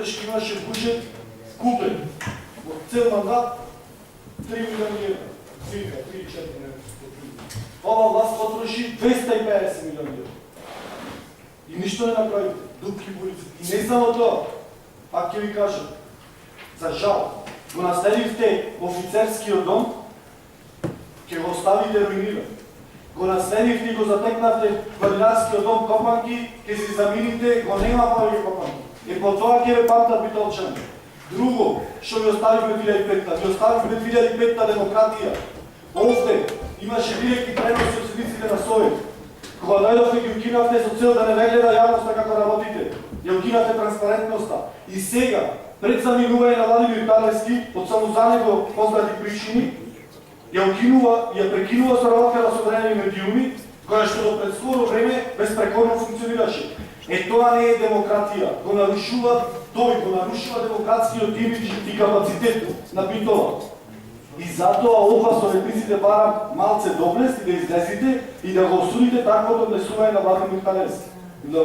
Петрашки имаше буџет купен. Во цел мандат 3 милиони евра. Цифра, 3-4 милиони. Ова власт потроши 250 милиони евра. И ништо не направите. Дупки по улиците. И не само тоа. Пак ќе ви кажам. За жал, го наследивте офицерскиот дом, ќе го оставите руиниран. Го наследивте и го затекнавте планинарскиот дом Копанки, ќе си замините, го нема повеќе Копанки. И по тоа ќе ве памтат битолчани. Друго, што ви оставивме 2005-та, ви оставивме 2005-та демократија. Овде имаше директни преноси од седниците на Совет. Кога дојдовте ги укинавте со цел да не ве гледа јавноста како работите. Ја укинавте транспарентноста. И сега, пред заминување на Владимир Талевски, од само за него познати причини, ја прекинува соработката со одредени медиуми, која што до пред скоро време безпрекорно функционираше. Тоа не е демократија. Го нарушува тој, го нарушува демократскиот имидж и капацитет на Битола. И затоа ова советниците барам малце доблест и да излезите и да го осудите таквото однесување на Владимир Талевски. И да